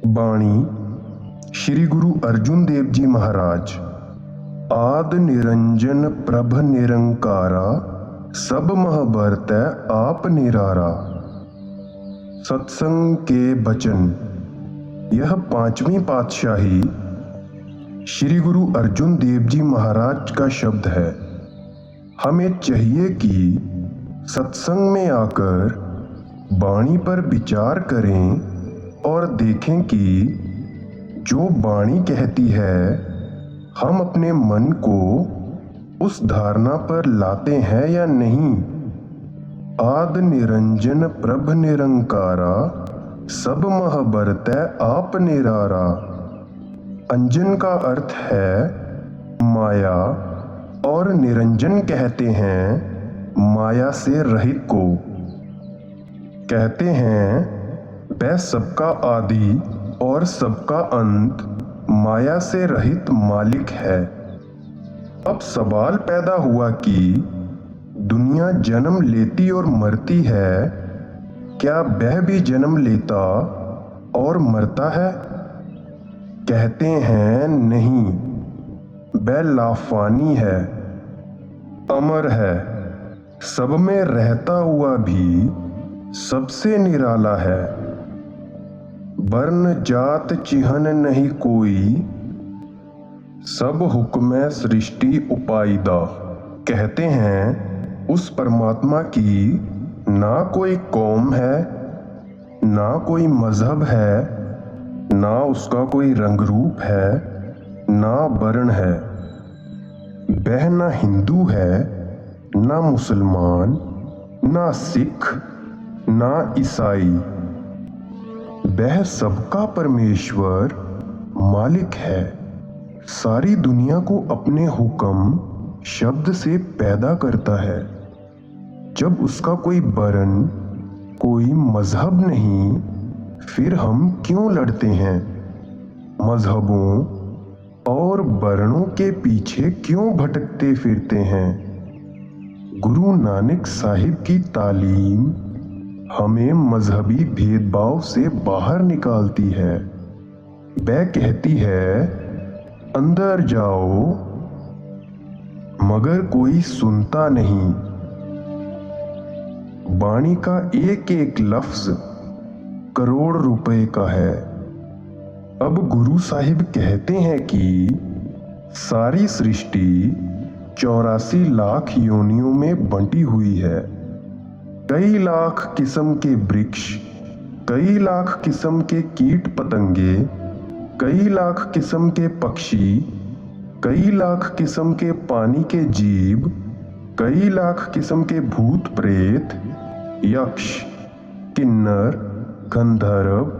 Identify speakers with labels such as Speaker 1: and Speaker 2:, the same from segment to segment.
Speaker 1: बाणी श्री गुरु अर्जुन देव जी महाराज। आद निरंजन प्रभ निरंकारा, सब मह बरतै आप निरारा। सत्संग के बचन। यह पांचवी पातशाही श्री गुरु अर्जुन देव जी महाराज का शब्द है। हमें चाहिए कि सत्संग में आकर वाणी पर विचार करें और देखें कि जो वाणी कहती है हम अपने मन को उस धारणा पर लाते हैं या नहीं। आद निरंजन प्रभ निरंकारा, सब मह बरतै आप निरारा। अंजन का अर्थ है माया और निरंजन कहते हैं माया से रहित को। कहते हैं वह सबका आदि और सबका अंत माया से रहित मालिक है। अब सवाल पैदा हुआ कि दुनिया जन्म लेती और मरती है, क्या वह भी जन्म लेता और मरता है? कहते हैं नहीं, वह लाफानी है, अमर है, सब में रहता हुआ भी सबसे निराला है। वर्ण जात चिन्ह नहीं कोई, सब हुक्म सृष्टि उपायदा। कहते हैं उस परमात्मा की ना कोई कौम है, ना कोई मजहब है, ना उसका कोई रंग रूप है, ना वर्ण है। वह ना हिंदू है, ना मुसलमान, ना सिख, ना ईसाई। वह सबका परमेश्वर मालिक है। सारी दुनिया को अपने हुक्म शब्द से पैदा करता है। जब उसका कोई वर्ण, कोई मजहब नहीं, फिर हम क्यों लड़ते हैं? मजहबों और वर्णों के पीछे क्यों भटकते फिरते हैं? गुरु नानक साहिब की तालीम हमें मजहबी भेदभाव से बाहर निकालती है। वह कहती है अंदर जाओ, मगर कोई सुनता नहीं। वाणी का एक एक लफ्ज करोड़ रुपए का है। अब गुरु साहिब कहते हैं कि सारी सृष्टि 84 लाख योनियों में बंटी हुई है। कई लाख किस्म के वृक्ष, कई लाख किस्म के कीट पतंगे, कई लाख किस्म के पक्षी, कई लाख किस्म के पानी के जीव, कई लाख किस्म के भूत प्रेत, यक्ष, किन्नर, गंधर्व,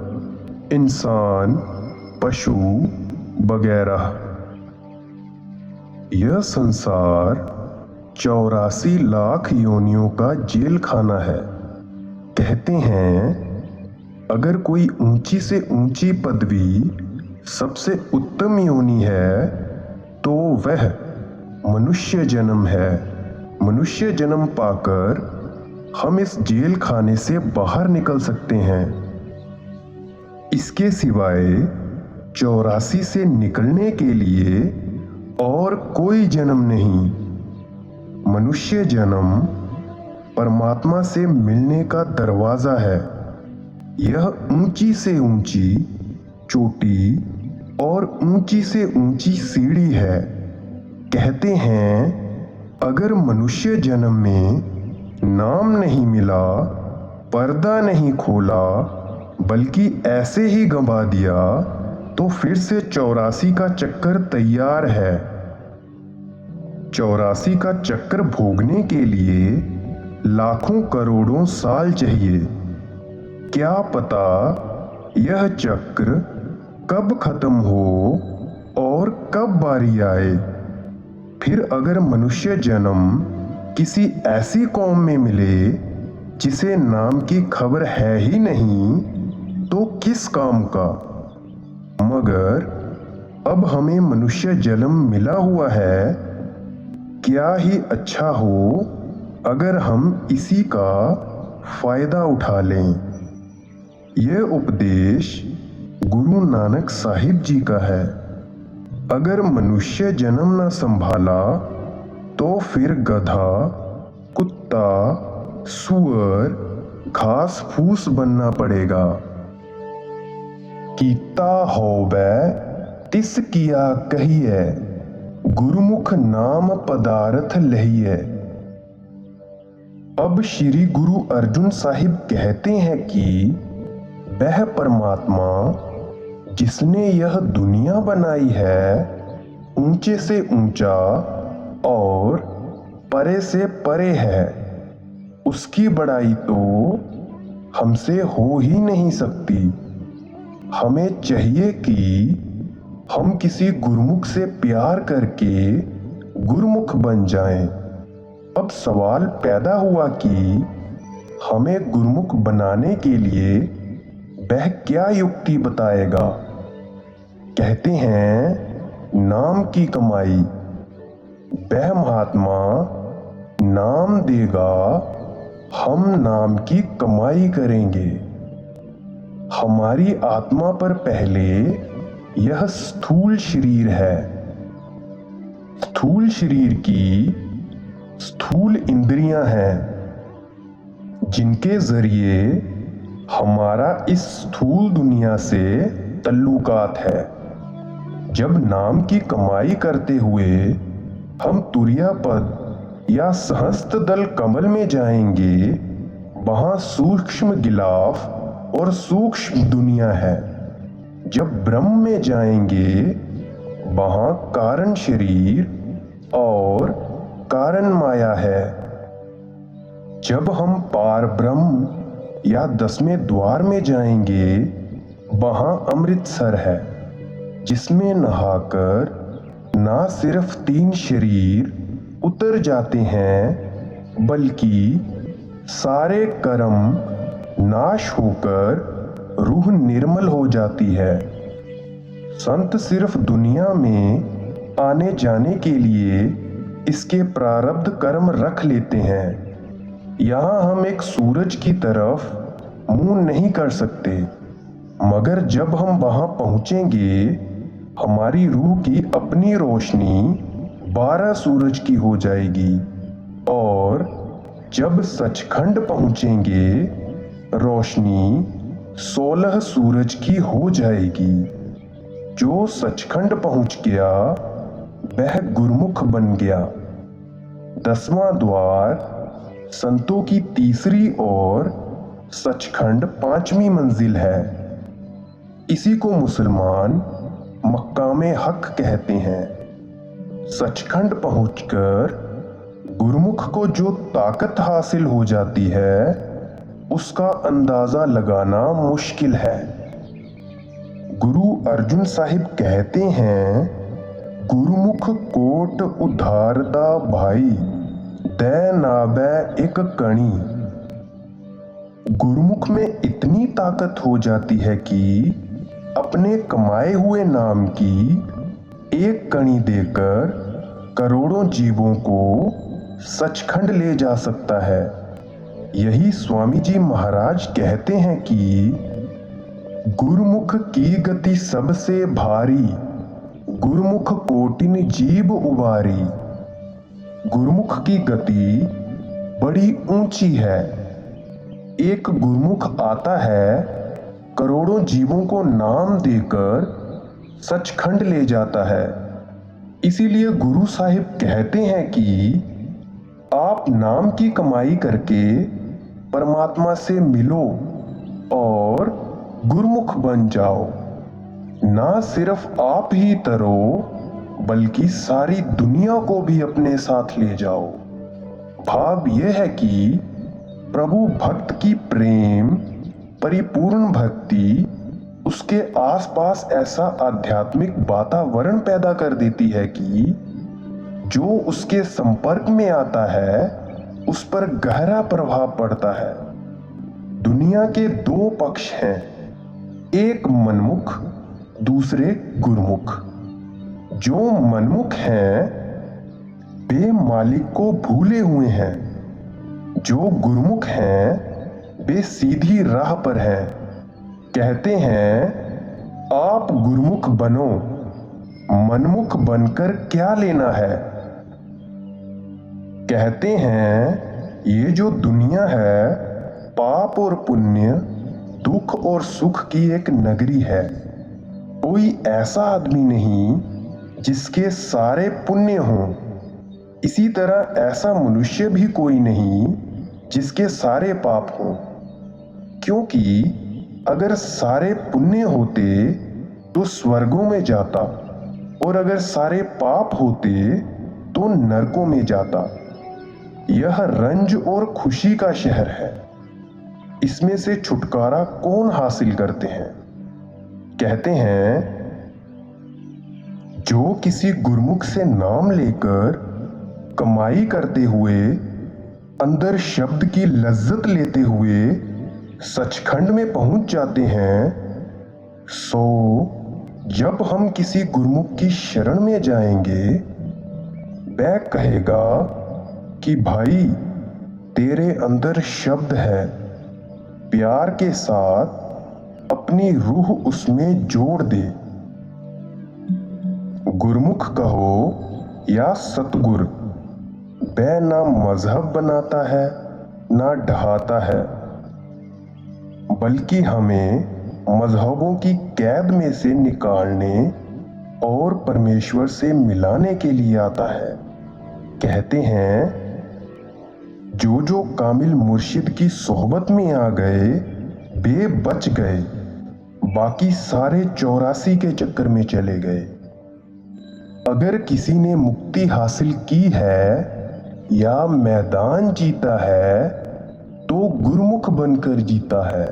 Speaker 1: इंसान, पशु वगैरह। यह संसार 84 लाख योनियों का जेल खाना है। कहते हैं अगर कोई ऊंची से ऊंची पदवी सबसे उत्तम योनि है तो वह मनुष्य जन्म है। मनुष्य जन्म पाकर हम इस जेल खाने से बाहर निकल सकते हैं। इसके सिवाय 84 से निकलने के लिए और कोई जन्म नहीं। मनुष्य जन्म परमात्मा से मिलने का दरवाजा है। यह ऊंची से ऊंची चोटी और ऊंची से ऊंची सीढ़ी है। कहते हैं अगर मनुष्य जन्म में नाम नहीं मिला, पर्दा नहीं खोला, बल्कि ऐसे ही गंवा दिया, तो फिर से 84 का चक्कर तैयार है। 84 का चक्कर भोगने के लिए लाखों करोड़ों साल चाहिए। क्या पता यह चक्र कब खत्म हो और कब बारी आए। फिर अगर मनुष्य जन्म किसी ऐसी कौम में मिले जिसे नाम की खबर है ही नहीं, तो किस काम का। मगर अब हमें मनुष्य जन्म मिला हुआ है, क्या ही अच्छा हो अगर हम इसी का फायदा उठा लें। यह उपदेश गुरु नानक साहिब जी का है। अगर मनुष्य जन्म न संभाला तो फिर गधा, कुत्ता, सुअर, घास फूस बनना पड़ेगा। कीता होवे तिस किया कहिए, गुरुमुख नाम पदार्थ लहिए। अब श्री गुरु अर्जुन साहिब कहते हैं कि वह परमात्मा जिसने यह दुनिया बनाई है ऊंचे से ऊंचा और परे से परे है। उसकी बड़ाई तो हमसे हो ही नहीं सकती। हमें चाहिए कि हम किसी गुरुमुख से प्यार करके गुरुमुख बन जाएं। अब सवाल पैदा हुआ कि हमें गुरुमुख बनाने के लिए वह क्या युक्ति बताएगा। कहते हैं नाम की कमाई। वह महात्मा नाम देगा, हम नाम की कमाई करेंगे। हमारी आत्मा पर पहले यह स्थूल शरीर है। स्थूल शरीर की स्थूल इंद्रियां हैं जिनके जरिए हमारा इस स्थूल दुनिया से तल्लुकात है। जब नाम की कमाई करते हुए हम तुर्यापद या सहस्त्र दल कमल में जाएंगे, वहां सूक्ष्म गिलाफ और सूक्ष्म दुनिया है। जब ब्रह्म में जाएंगे, वहां कारण शरीर और कारण माया है। जब हम पार ब्रह्म या 10वें द्वार में जाएंगे, वहां अमृतसर है, जिसमें नहाकर ना सिर्फ 3 शरीर उतर जाते हैं, बल्कि सारे कर्म नाश होकर रूह निर्मल हो जाती है। संत सिर्फ दुनिया में आने जाने के लिए इसके प्रारब्ध कर्म रख लेते हैं। यहाँ हम एक सूरज की तरफ मुंह नहीं कर सकते, मगर जब हम वहां पहुंचेंगे, हमारी रूह की अपनी रोशनी 12 सूरज की हो जाएगी। और जब सचखंड पहुंचेंगे, रोशनी 16 सूरज की हो जाएगी। जो सचखंड पहुंच गया वह गुरुमुख बन गया। 10वां द्वार संतों की तीसरी और सचखंड 5वीं मंजिल है। इसी को मुसलमान मकामे हक कहते हैं। सचखंड पहुंचकर गुरुमुख को जो ताकत हासिल हो जाती है, उसका अंदाजा लगाना मुश्किल है। गुरु अर्जुन साहिब कहते हैं, गुरुमुख कोट उधारदा भाई, दै नाबै एक कणी। गुरुमुख में इतनी ताकत हो जाती है कि अपने कमाए हुए नाम की एक कणी देकर करोड़ों जीवों को सचखंड ले जा सकता है। यही स्वामी जी महाराज कहते हैं कि गुरुमुख की गति सबसे भारी, गुरुमुख कोटिन जीव उबारी। गुरुमुख की गति बड़ी ऊंची है। एक गुरुमुख आता है, करोड़ों जीवों को नाम देकर सचखंड ले जाता है। इसीलिए गुरु साहिब कहते हैं कि आप नाम की कमाई करके परमात्मा से मिलो और गुरुमुख बन जाओ। ना सिर्फ आप ही तरो, बल्कि सारी दुनिया को भी अपने साथ ले जाओ। भाव यह है कि प्रभु भक्त की प्रेम, परिपूर्ण भक्ति उसके आसपास ऐसा आध्यात्मिक वातावरण पैदा कर देती है कि जो उसके संपर्क में आता है, उस पर गहरा प्रभाव पड़ता है। दुनिया के 2 पक्ष हैं, एक मनमुख, दूसरे गुरुमुख। जो मनमुख हैं वे मालिक को भूले हुए हैं, जो गुरुमुख हैं वे सीधी राह पर हैं। कहते हैं आप गुरुमुख बनो, मनमुख बनकर क्या लेना है। कहते हैं ये जो दुनिया है पाप और पुण्य, दुख और सुख की एक नगरी है। कोई ऐसा आदमी नहीं जिसके सारे पुण्य हों, इसी तरह ऐसा मनुष्य भी कोई नहीं जिसके सारे पाप हों। क्योंकि अगर सारे पुण्य होते तो स्वर्गों में जाता, और अगर सारे पाप होते तो नरकों में जाता। यह रंज और खुशी का शहर है, इसमें से छुटकारा कौन हासिल करते हैं। कहते हैं जो किसी गुरुमुख से नाम लेकर कमाई करते हुए, अंदर शब्द की लज्जत लेते हुए सचखंड में पहुंच जाते हैं, सो जब हम किसी गुरुमुख की शरण में जाएंगे, वह कहेगा कि भाई तेरे अंदर शब्द है, प्यार के साथ अपनी रूह उसमें जोड़ दे। गुरुमुख कहो या सतगुर, वह ना मजहब बनाता है ना ढहाता है, बल्कि हमें मजहबों की कैद में से निकालने और परमेश्वर से मिलाने के लिए आता है। कहते हैं जो जो कामिल मुर्शिद की सोहबत में आ गए वे बच गए, बाकी सारे 84 के चक्कर में चले गए। अगर किसी ने मुक्ति हासिल की है या मैदान जीता है तो गुरुमुख बनकर जीता है,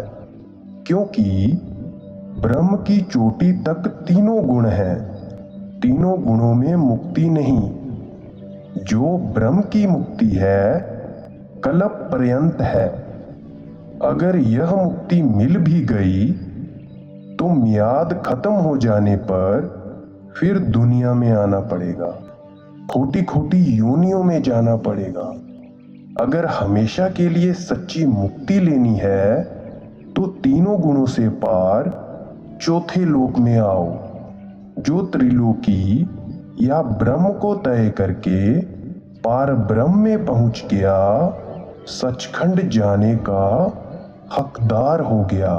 Speaker 1: क्योंकि ब्रह्म की चोटी तक तीनों गुण हैं। तीनों गुणों में मुक्ति नहीं। जो ब्रह्म की मुक्ति है कल्प पर्यंत है। अगर यह मुक्ति मिल भी गई तो मियाद खत्म हो जाने पर फिर दुनिया में आना पड़ेगा, खोटी खोटी योनियों में जाना पड़ेगा। अगर हमेशा के लिए सच्ची मुक्ति लेनी है तो तीनों गुणों से पार चौथे लोक में आओ, जो त्रिलोकी या ब्रह्म को तय करके पार ब्रह्म में पहुंच गया, सचखंड जाने का हकदार हो गया।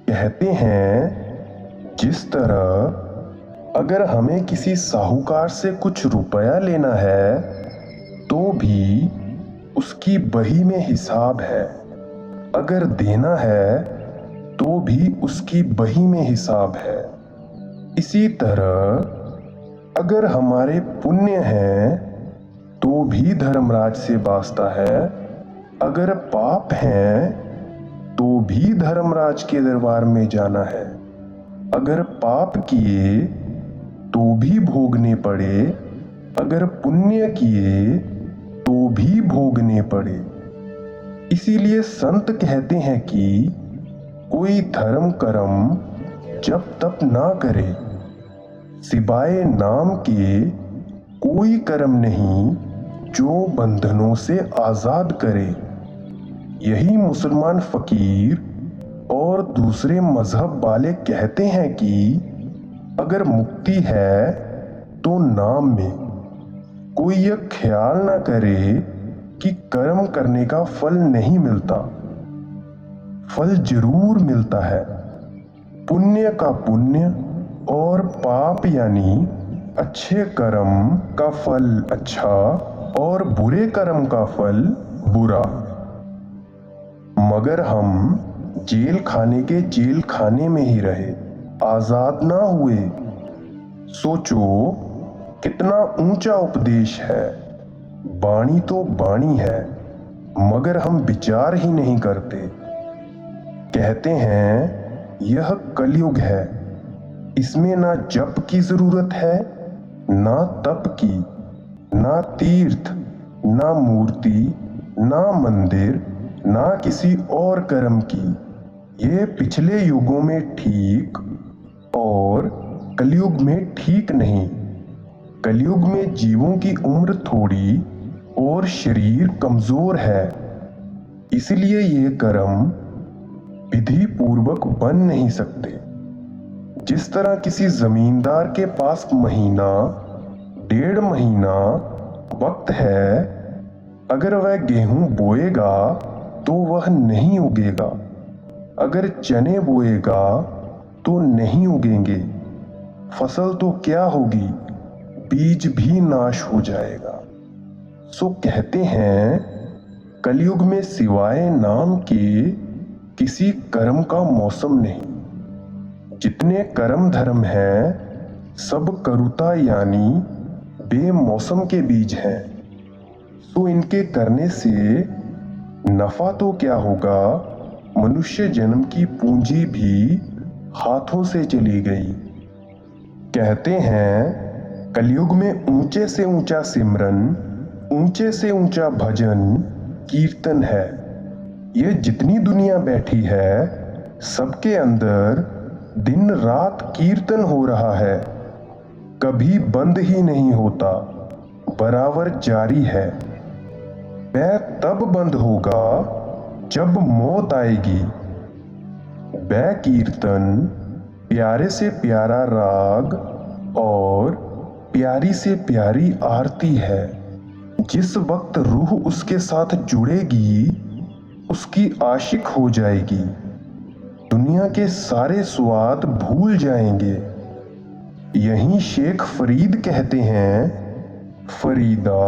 Speaker 1: कहते हैं जिस तरह अगर हमें किसी साहूकार से कुछ रुपया लेना है तो भी उसकी बही में हिसाब है, अगर देना है तो भी उसकी बही में हिसाब है। इसी तरह अगर हमारे पुण्य हैं तो भी धर्मराज से वास्ता है, अगर पाप हैं तो भी धर्मराज के दरबार में जाना है। अगर पाप किए तो भी भोगने पड़े, अगर पुण्य किए तो भी भोगने पड़े। इसीलिए संत कहते हैं कि कोई धर्म कर्म जप तप ना करे, सिवाय नाम के कोई कर्म नहीं जो बंधनों से आजाद करे। यही मुसलमान फकीर और दूसरे मजहब वाले कहते हैं कि अगर मुक्ति है तो नाम में। कोई यह ख्याल ना करे कि कर्म करने का फल नहीं मिलता, फल जरूर मिलता है। पुण्य का पुण्य और पाप यानी अच्छे कर्म का फल अच्छा और बुरे कर्म का फल बुरा। मगर हम जेल खाने के जेल खाने में ही रहे, आजाद ना हुए। सोचो कितना ऊंचा उपदेश है। बाणी तो बाणी है, मगर हम विचार ही नहीं करते। कहते हैं यह कलयुग है, इसमें ना जप की जरूरत है ना तप की, ना तीर्थ, ना मूर्ति, ना मंदिर, ना किसी और कर्म की। ये पिछले युगों में ठीक और कलयुग में ठीक नहीं। कलयुग में जीवों की उम्र थोड़ी और शरीर कमजोर है, इसलिए ये कर्म विधि पूर्वक बन नहीं सकते। जिस तरह किसी जमींदार के पास महीना 1.5 महीना वक्त है, अगर वह गेहूं बोएगा तो वह नहीं उगेगा, अगर चने बोएगा तो नहीं उगेंगे। फसल तो क्या होगी, बीज भी नाश हो जाएगा। सो कहते हैं, कलयुग में सिवाय नाम के किसी कर्म का मौसम नहीं। जितने कर्म धर्म हैं सब करुता यानी बेमौसम के बीज हैं। तो इनके करने से नफा तो क्या होगा, मनुष्य जन्म की पूंजी भी हाथों से चली गई। कहते हैं, कलयुग में ऊंचे से ऊंचा सिमरन, ऊंचे से ऊंचा भजन कीर्तन है। यह जितनी दुनिया बैठी है सबके अंदर दिन रात कीर्तन हो रहा है, कभी बंद ही नहीं होता, बराबर जारी है। वह तब बंद होगा जब मौत आएगी। वह कीर्तन प्यारे से प्यारा राग और प्यारी से प्यारी आरती है। जिस वक्त रूह उसके साथ जुड़ेगी उसकी आशिक हो जाएगी, दुनिया के सारे स्वाद भूल जाएंगे। यहीं शेख फरीद कहते हैं, फरीदा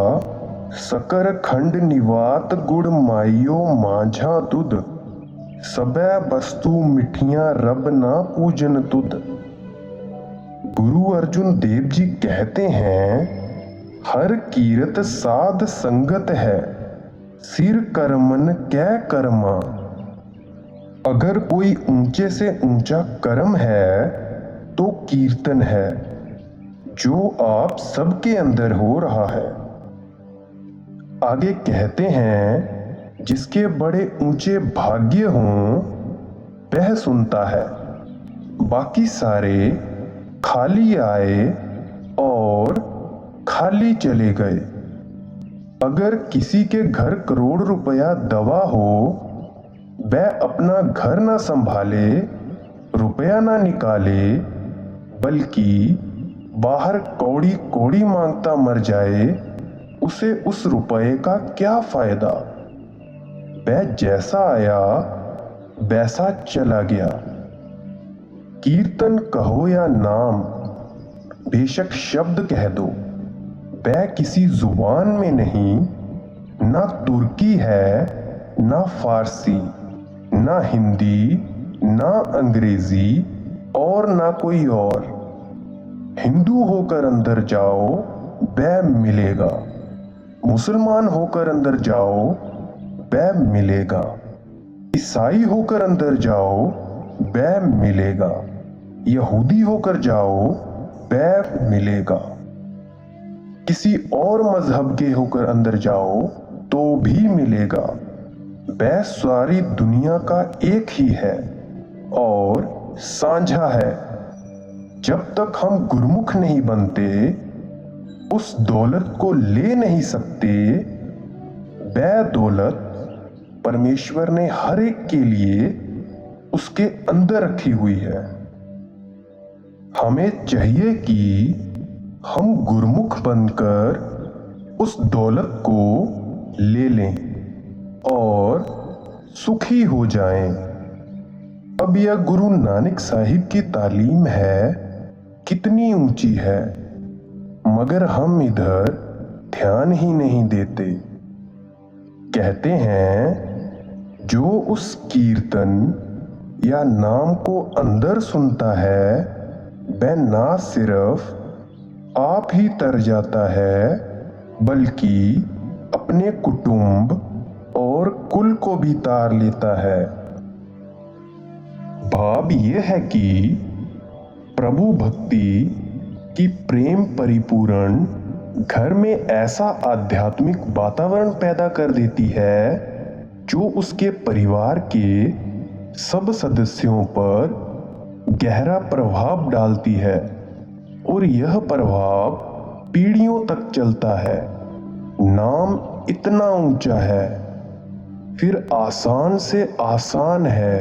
Speaker 1: सकर खंड निवात गुड़ माइयो माझा दुध, सबे वस्तु मिठियां रब ना पूजन तुद। गुरु अर्जुन देव जी कहते हैं, हर कीरत साध संगत है, सिर कर्मन कै कर्मा। अगर कोई ऊंचे से ऊंचा कर्म है तो कीर्तन है, जो आप सबके अंदर हो रहा है। आगे कहते हैं, जिसके बड़े ऊंचे भाग्य हों वह सुनता है, बाकी सारे खाली आए और खाली चले गए। अगर किसी के घर करोड़ रुपया दवा हो, वह अपना घर ना संभाले, रुपया ना निकाले, बल्कि बाहर कौड़ी कौड़ी मांगता मर जाए, उसे उस रुपये का क्या फायदा। वह जैसा आया वैसा चला गया। कीर्तन कहो या नाम, बेशक शब्द कह दो, वह किसी जुबान में नहीं, ना तुर्की है, ना फारसी, ना हिंदी, ना अंग्रेजी और ना कोई और। हिंदू होकर अंदर जाओ वह मिलेगा, मुसलमान होकर अंदर जाओ वह मिलेगा, ईसाई होकर अंदर जाओ वह मिलेगा, यहूदी होकर जाओ वह मिलेगा, किसी और मजहब के होकर अंदर जाओ तो भी मिलेगा। वह सारी दुनिया का एक ही है और साझा है। जब तक हम गुरमुख नहीं बनते, उस दौलत को ले नहीं सकते। वह दौलत परमेश्वर ने हर एक के लिए उसके अंदर रखी हुई है। हमें चाहिए कि हम गुरमुख बनकर उस दौलत को ले लें और सुखी हो जाएं। अब यह गुरु नानक साहिब की तालीम है, कितनी ऊंची है, मगर हम इधर ध्यान ही नहीं देते। कहते हैं, जो उस कीर्तन या नाम को अंदर सुनता है, वह ना सिर्फ आप ही तर जाता है, बल्कि अपने कुटुंब और कुल को भी तार लेता है। भाव यह है कि प्रभु भक्ति की प्रेम परिपूर्ण घर में ऐसा आध्यात्मिक वातावरण पैदा कर देती है, जो उसके परिवार के सब सदस्यों पर गहरा प्रभाव डालती है और यह प्रभाव पीढ़ियों तक चलता है। नाम इतना ऊंचा है, फिर आसान से आसान है,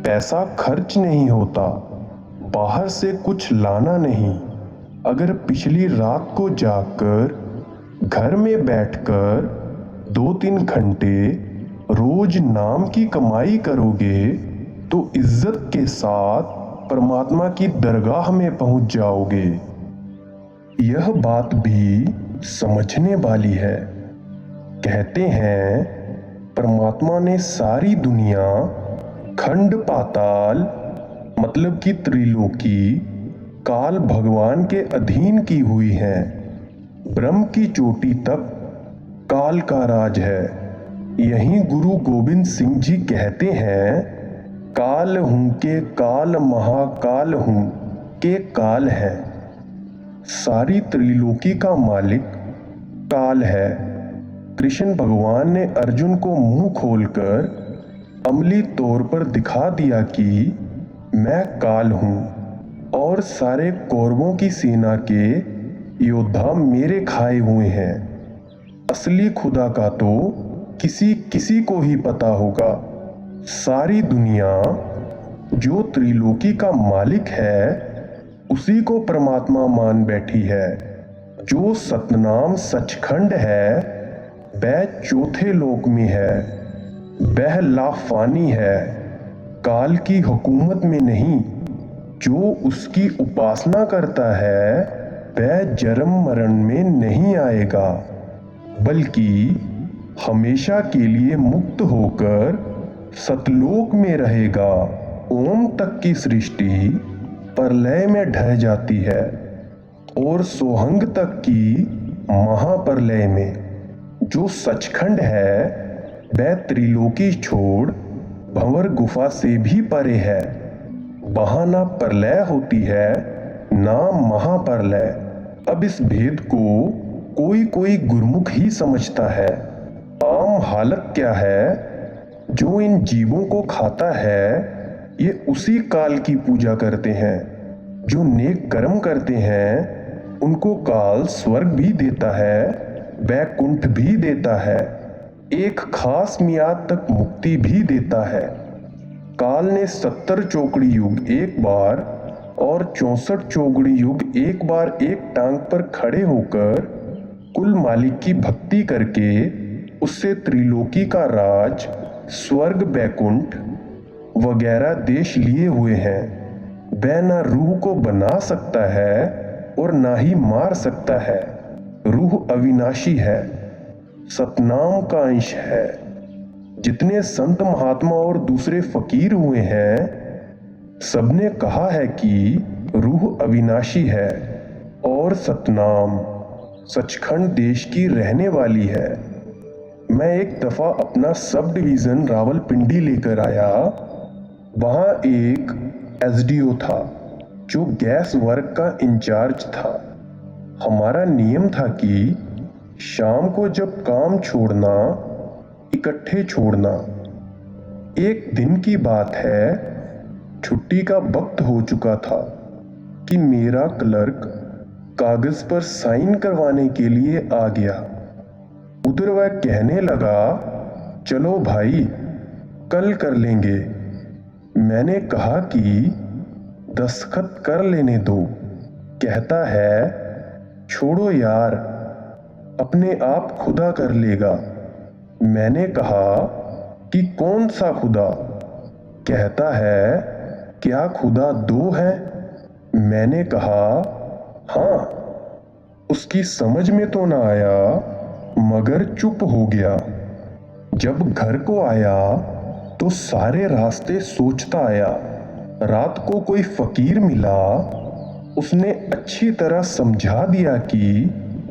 Speaker 1: पैसा खर्च नहीं होता, बाहर से कुछ लाना नहीं। अगर पिछली रात को जाकर घर में बैठकर 2-3 घंटे रोज नाम की कमाई करोगे तो इज्जत के साथ परमात्मा की दरगाह में पहुंच जाओगे। यह बात भी समझने वाली है। कहते हैं परमात्मा ने सारी दुनिया खंड पाताल मतलब कि त्रिलोकी काल भगवान के अधीन की हुई है। ब्रह्म की चोटी तक काल का राज है। यहीं गुरु गोविंद सिंह जी कहते हैं, काल हूं के काल महाकाल हूं के काल है। सारी त्रिलोकी का मालिक काल है। कृष्ण भगवान ने अर्जुन को मुंह खोलकर अमली तौर पर दिखा दिया कि मैं काल हूं और सारे कौरवों की सेना के योद्धा मेरे खाए हुए हैं। असली खुदा का तो किसी किसी को ही पता होगा। सारी दुनिया जो त्रिलोकी का मालिक है उसी को परमात्मा मान बैठी है। जो सतनाम सचखंड है वह चौथे लोक में है। वह लाफानी है, काल की हुकूमत में नहीं। जो उसकी उपासना करता है वह जन्म मरण में नहीं आएगा, बल्कि हमेशा के लिए मुक्त होकर सतलोक में रहेगा। ओम तक की सृष्टि प्रलय में ढह जाती है और सोहंग तक की महाप्रलय में। जो सचखंड है वह त्रिलोकी छोड़ भंवर गुफा से भी परे है। वहां ना प्रलय होती है ना महाप्रलय। अब इस भेद को कोई कोई गुरमुख ही समझता है। आम हालत क्या है, जो इन जीवों को खाता है ये उसी काल की पूजा करते हैं। जो नेक कर्म करते हैं उनको काल स्वर्ग भी देता है, वैकुंठ भी देता है, एक खास मियाद तक मुक्ति भी देता है। काल ने 70 चौकड़ी युग एक बार और 64 चौकड़ी युग एक बार एक टांग पर खड़े होकर कुल मालिक की भक्ति करके उससे त्रिलोकी का राज, स्वर्ग, वैकुंठ वगैरह देश लिए हुए हैं। वह ना रूह को बना सकता है और ना ही मार सकता है। रूह अविनाशी है, सतनाम का अंश है। जितने संत महात्मा और दूसरे फकीर हुए हैं सबने कहा है कि रूह अविनाशी है और सतनाम सचखंड देश की रहने वाली है। मैं एक दफा अपना सब डिवीजन रावलपिंडी लेकर आया। वहां एक एसडीओ था जो गैस वर्क का इंचार्ज था। हमारा नियम था कि शाम को जब काम छोड़ना इकट्ठे छोड़ना। एक दिन की बात है, छुट्टी का वक्त हो चुका था कि मेरा क्लर्क कागज पर साइन करवाने के लिए आ गया। उधर वह कहने लगा, चलो भाई कल कर लेंगे। मैंने कहा कि दस्तखत कर लेने दो। कहता है, छोड़ो यार, अपने आप खुदा कर लेगा। मैंने कहा कि कौन सा खुदा? कहता है, क्या खुदा दो है? मैंने कहा हाँ। उसकी समझ में तो ना आया मगर चुप हो गया। जब घर को आया तो सारे रास्ते सोचता आया। रात को कोई फकीर मिला, उसने अच्छी तरह समझा दिया कि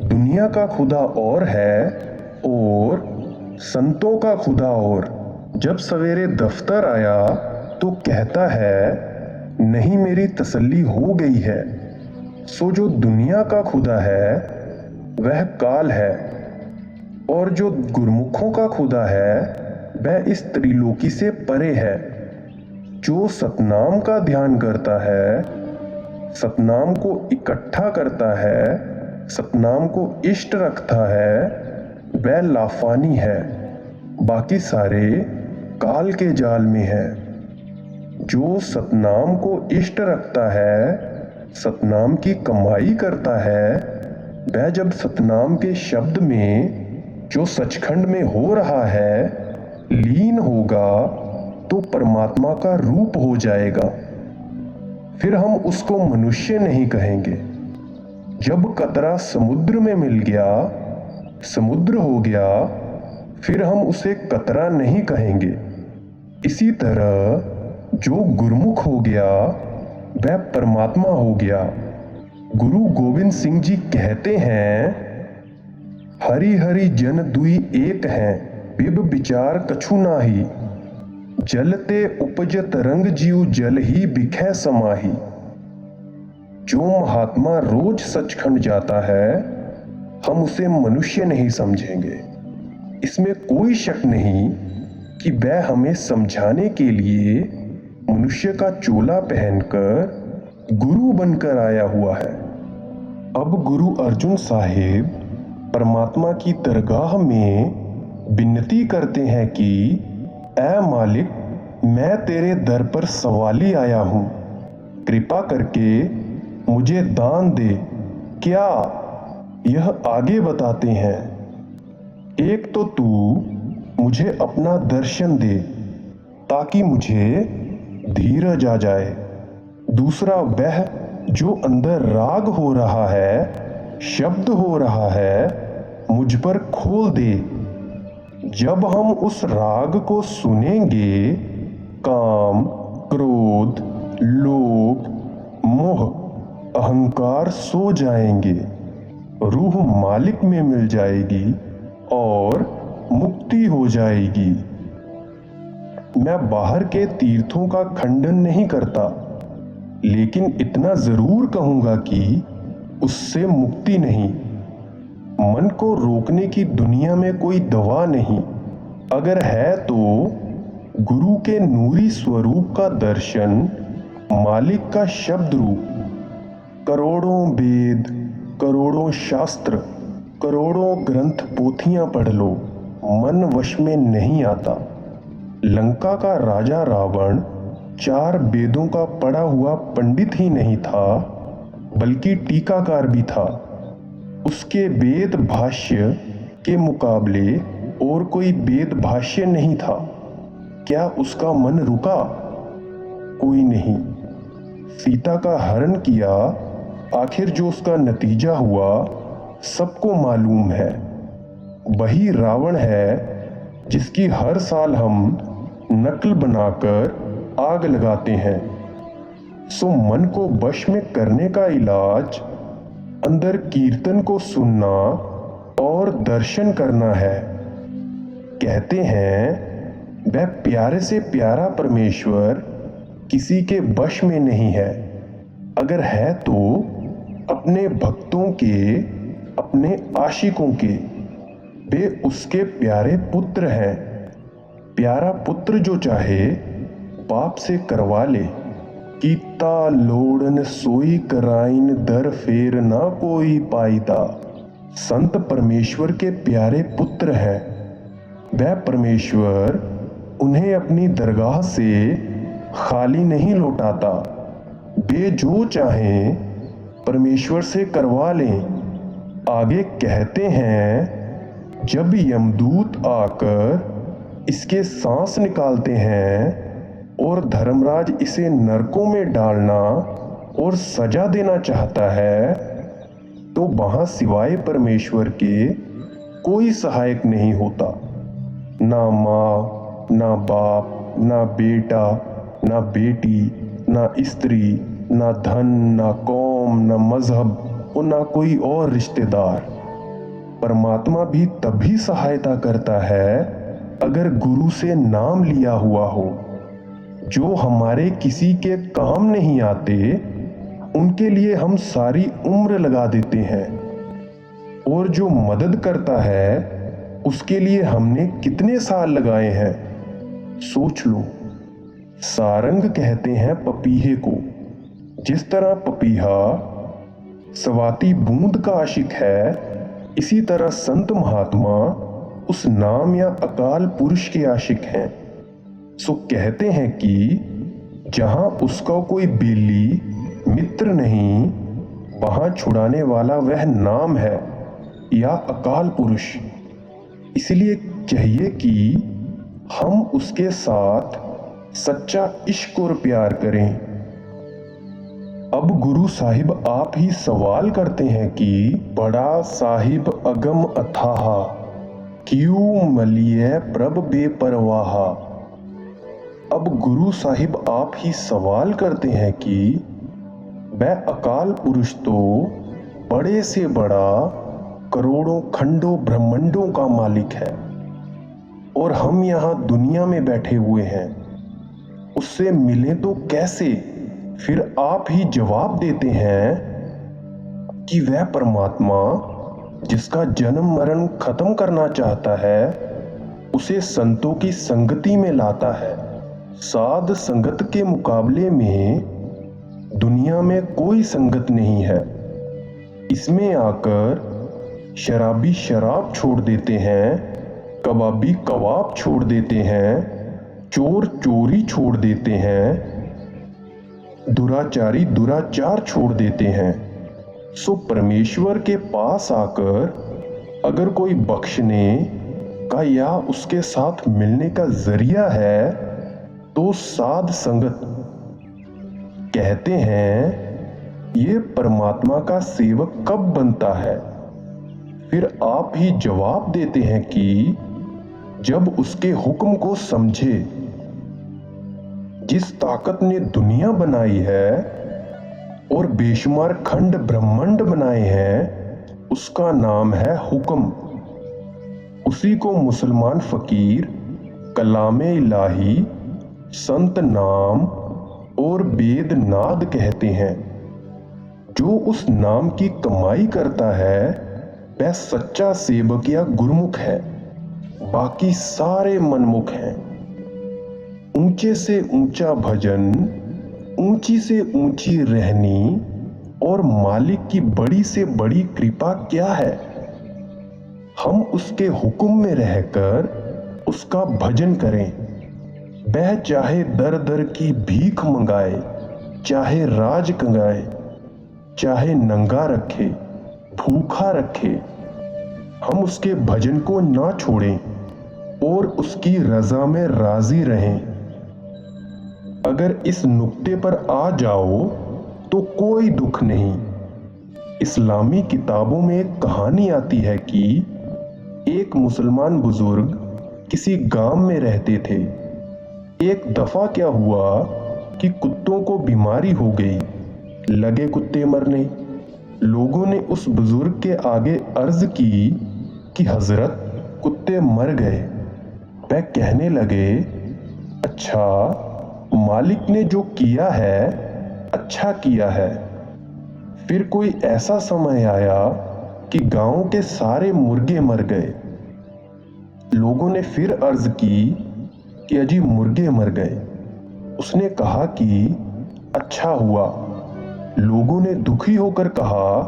Speaker 1: दुनिया का खुदा और है और संतों का खुदा और। जब सवेरे दफ्तर आया तो कहता है, नहीं मेरी तसल्ली हो गई है। सो जो दुनिया का खुदा है वह काल है और जो गुरमुखों का खुदा है वह इस त्रिलोकी से परे है। जो सतनाम का ध्यान करता है, सतनाम को इकट्ठा करता है, सतनाम को इष्ट रखता है, वह लाफानी है। बाकी सारे काल के जाल में है। जो सतनाम को इष्ट रखता है, सतनाम की कमाई करता है, वह जब सतनाम के शब्द में जो सचखंड में हो रहा है लीन होगा तो परमात्मा का रूप हो जाएगा। फिर हम उसको मनुष्य नहीं कहेंगे। जब कतरा समुद्र में मिल गया, समुद्र हो गया, फिर हम उसे कतरा नहीं कहेंगे। इसी तरह जो गुरुमुख हो गया वह परमात्मा हो गया। गुरु गोविंद सिंह जी कहते हैं, हरि हरि जन दुई एक हैं, बिब विचार कछु नाही, जलते उपजत रंग जीव जल ही बिखै समाही। जो महात्मा रोज सचखंड जाता है, हम उसे मनुष्य नहीं समझेंगे। इसमें कोई शक नहीं कि वह हमें समझाने के लिए मनुष्य का चोला पहनकर गुरु बनकर आया हुआ है। अब गुरु अर्जुन साहिब परमात्मा की दरगाह में विनती करते हैं कि ऐ मालिक, मैं तेरे दर पर सवाली आया हूं, कृपा करके मुझे दान दे। क्या? यह आगे बताते हैं, एक तो तू मुझे अपना दर्शन दे ताकि मुझे धीरज आ जाए, दूसरा वह जो अंदर राग हो रहा है, शब्द हो रहा है, मुझ पर खोल दे। जब हम उस राग को सुनेंगे, काम, क्रोध, लोभ, मोह, अहंकार सो जाएंगे, रूह मालिक में मिल जाएगी और मुक्ति हो जाएगी। मैं बाहर के तीर्थों का खंडन नहीं करता, लेकिन इतना जरूर कहूंगा कि उससे मुक्ति नहीं। मन को रोकने की दुनिया में कोई दवा नहीं। अगर है तो गुरु के नूरी स्वरूप का दर्शन, मालिक का शब्द रूप। करोड़ों वेद, करोड़ों शास्त्र, करोड़ों ग्रंथ पोथियां पढ़ लो, मन वश में नहीं आता। लंका का राजा रावण 4 वेदों का पढ़ा हुआ पंडित ही नहीं था, बल्कि टीकाकार भी था। उसके वेद भाष्य के मुकाबले और कोई वेद भाष्य नहीं था। क्या उसका मन रुका? कोई नहीं। सीता का हरण किया, आखिर जो उसका नतीजा हुआ सबको मालूम है। वही रावण है जिसकी हर साल हम नकल बनाकर आग लगाते हैं। सो मन को वश में करने का इलाज अंदर कीर्तन को सुनना और दर्शन करना है। कहते हैं वह प्यारे से प्यारा परमेश्वर किसी के वश में नहीं है। अगर है तो अपने भक्तों के, अपने आशिकों के। वे उसके प्यारे पुत्र हैं। प्यारा पुत्र जो चाहे बाप से करवा ले। कीता लोड़न सोई कराइन, दर फेर ना कोई पाईदा। संत परमेश्वर के प्यारे पुत्र हैं। वह परमेश्वर उन्हें अपनी दरगाह से खाली नहीं लौटाता। वे जो चाहें परमेश्वर से करवा लें। आगे कहते हैं, जब यमदूत आकर इसके सांस निकालते हैं और धर्मराज इसे नरकों में डालना और सजा देना चाहता है, तो वहां सिवाय परमेश्वर के कोई सहायक नहीं होता। ना माँ, ना बाप, ना बेटा, ना बेटी, ना स्त्री, ना धन, ना कौम, ना मजहब और ना कोई और रिश्तेदार। परमात्मा भी तभी सहायता करता है अगर गुरु से नाम लिया हुआ हो। जो हमारे किसी के काम नहीं आते, उनके लिए हम सारी उम्र लगा देते हैं, और जो मदद करता है उसके लिए हमने कितने साल लगाए हैं, सोच लो। सारंग कहते हैं पपीहे को। जिस तरह पपीहा स्वाति बूंद का आशिक है, इसी तरह संत महात्मा उस नाम या अकाल पुरुष के आशिक हैं। सो कहते हैं कि जहां उसका कोई बेली मित्र नहीं, वहां छुड़ाने वाला वह नाम है या अकाल पुरुष। इसलिए चाहिए कि हम उसके साथ सच्चा इश्क और प्यार करें। अब गुरु साहिब आप ही सवाल करते हैं कि बड़ा साहिब अगम अथाहा, क्यों मलिए प्रभ बेपरवाहा। अब गुरु साहिब आप ही सवाल करते हैं कि वह अकाल पुरुष तो बड़े से बड़ा करोड़ों खंडों ब्रह्मांडों का मालिक है, और हम यहाँ दुनिया में बैठे हुए हैं। उससे मिले तो कैसे? फिर आप ही जवाब देते हैं कि वह परमात्मा जिसका जन्म मरण खत्म करना चाहता है, उसे संतों की संगति में लाता है। साध संगत के मुकाबले में दुनिया में कोई संगत नहीं है। इसमें आकर शराबी शराब छोड़ देते हैं, कबाबी कबाब छोड़ देते हैं, चोर चोरी छोड़ देते हैं, दुराचारी दुराचार छोड़ देते हैं। सो परमेश्वर के पास आकर अगर कोई बख्शने का या उसके साथ मिलने का जरिया है तो साध संगत। कहते हैं ये परमात्मा का सेवक कब बनता है? फिर आप ही जवाब देते हैं कि जब उसके हुक्म को समझे। जिस ताकत ने दुनिया बनाई है और बेशुमार खंड ब्रह्मांड बनाए हैं, उसका नाम है हुक्म। उसी को मुसलमान फकीर कलामे इलाही, संत नाम और वेद नाद कहते हैं। जो उस नाम की कमाई करता है वह सच्चा सेवक या गुरमुख है, बाकी सारे मनमुख हैं। ऊंचे से ऊंचा भजन, ऊंची से ऊंची रहनी और मालिक की बड़ी से बड़ी कृपा क्या है? हम उसके हुक्म में रहकर उसका भजन करें। वह चाहे दर दर की भीख मंगाए, चाहे राज कंगाए, चाहे नंगा रखे, भूखा रखे, हम उसके भजन को ना छोड़ें और उसकी रजा में राजी रहें। अगर इस नुक्ते पर आ जाओ तो कोई दुख नहीं। इस्लामी किताबों में एक कहानी आती है कि एक मुसलमान बुजुर्ग किसी गांव में रहते थे। एक दफा क्या हुआ कि कुत्तों को बीमारी हो गई, लगे कुत्ते मरने। लोगों ने उस बुजुर्ग के आगे अर्ज की कि हजरत, कुत्ते मर गए। वह कहने लगे, अच्छा, मालिक ने जो किया है अच्छा किया है। फिर कोई ऐसा समय आया कि गांव के सारे मुर्गे मर गए। लोगों ने फिर अर्ज की कि अजी मुर्गे मर गए। उसने कहा कि अच्छा हुआ। लोगों ने दुखी होकर कहा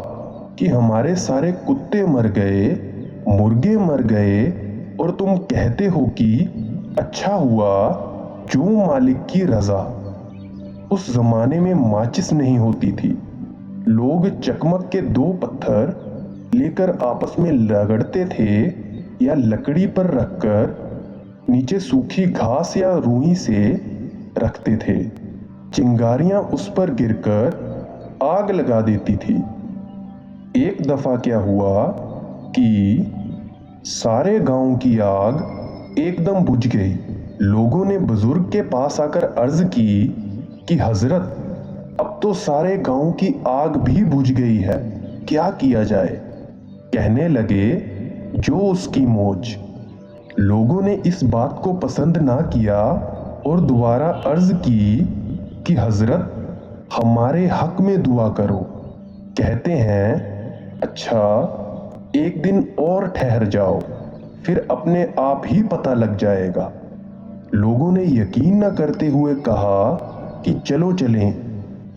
Speaker 1: कि हमारे सारे कुत्ते मर गए, मुर्गे मर गए, और तुम कहते हो कि अच्छा हुआ, जो मालिक की रजा। उस जमाने में माचिस नहीं होती थी। लोग चकमक के 2 पत्थर लेकर आपस में रगड़ते थे या लकड़ी पर रखकर नीचे सूखी घास या रूई से रखते थे। चिंगारियां उस पर गिरकर आग लगा देती थी। एक दफा क्या हुआ कि सारे गांव की आग एकदम बुझ गई। लोगों ने बुजुर्ग के पास आकर अर्ज की कि हजरत, अब तो सारे गांव की आग भी बुझ गई है, क्या किया जाए? कहने लगे, जो उसकी मौज। लोगों ने इस बात को पसंद ना किया और दोबारा अर्ज की कि हजरत, हमारे हक में दुआ करो। कहते हैं, अच्छा, एक दिन और ठहर जाओ, फिर अपने आप ही पता लग जाएगा। लोगों ने यकीन न करते हुए कहा कि चलो चलें,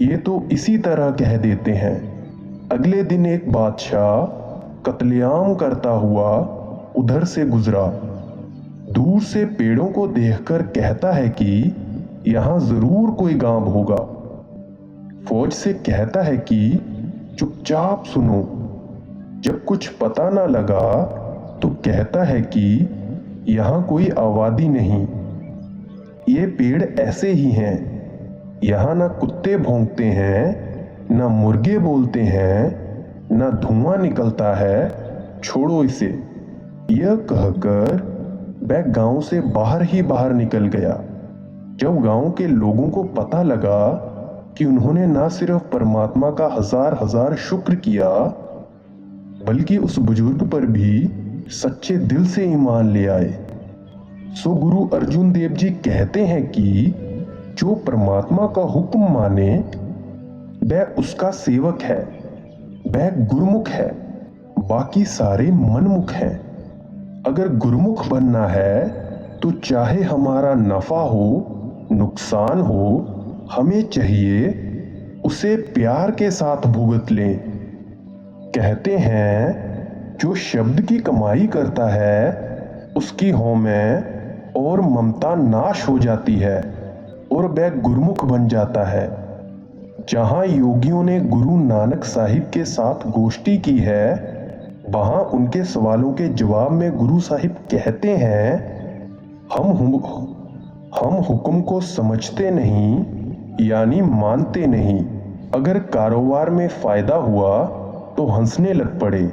Speaker 1: ये तो इसी तरह कह देते हैं। अगले दिन एक बादशाह कत्लेआम करता हुआ उधर से गुजरा। दूर से पेड़ों को देखकर कहता है कि यहां जरूर कोई गांव होगा। फौज से कहता है कि चुपचाप सुनो। जब कुछ पता ना लगा तो कहता है कि यहां कोई आबादी नहीं, ये पेड़ ऐसे ही हैं। यहां ना कुत्ते भौंकते हैं, ना मुर्गे बोलते हैं, ना धुआं निकलता है, छोड़ो इसे। यह कहकर वह गांव से बाहर ही बाहर निकल गया। जब गांव के लोगों को पता लगा कि उन्होंने ना सिर्फ परमात्मा का हजार हजार शुक्र किया, बल्कि उस बुजुर्ग पर भी सच्चे दिल से ईमान ले आए। सो गुरु अर्जुन देव जी कहते हैं कि जो परमात्मा का हुक्म माने वह उसका सेवक है, वह गुरुमुख है। बाकी सारे मनमुख हैं। अगर गुरुमुख बनना है तो चाहे हमारा नफा हो, नुकसान हो, हमें चाहिए उसे प्यार के साथ भुगत लें। कहते हैं जो शब्द की कमाई करता है उसकी होमें और ममता नाश हो जाती है और वह गुरुमुख बन जाता है। जहां योगियों ने गुरु नानक साहिब के साथ गोष्ठी की है, वहां उनके सवालों के जवाब में गुरु साहिब कहते हैं, हम हुक्म को समझते नहीं यानी मानते नहीं। अगर कारोबार में फायदा हुआ तो हंसने लग पड़े,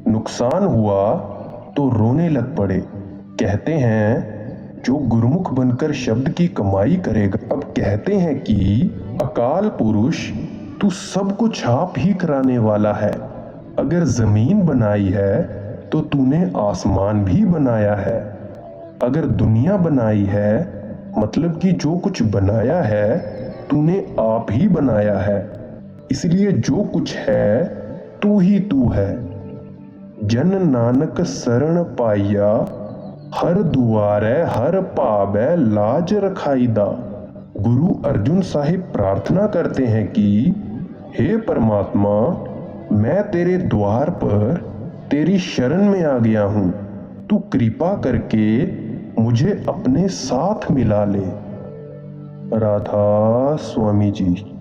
Speaker 1: नुकसान हुआ तो रोने लग पड़े। कहते हैं जो गुरुमुख बनकर शब्द की कमाई करेगा। अब कहते हैं कि अकाल पुरुष तू सब कुछ आप ही कराने वाला है। अगर जमीन बनाई है तो तूने आसमान भी बनाया है। अगर दुनिया बनाई है मतलब कि जो कुछ बनाया है तूने आप ही बनाया है। इसलिए जो कुछ है तू ही तू है। जन नानक शरण पाइया, हर दुआरे हर पावै लाज रखाईदा। गुरु अर्जुन साहिब प्रार्थना करते हैं कि हे परमात्मा, मैं तेरे द्वार पर तेरी शरण में आ गया हूं। तू कृपा करके मुझे अपने साथ मिला ले। राधा स्वामी जी।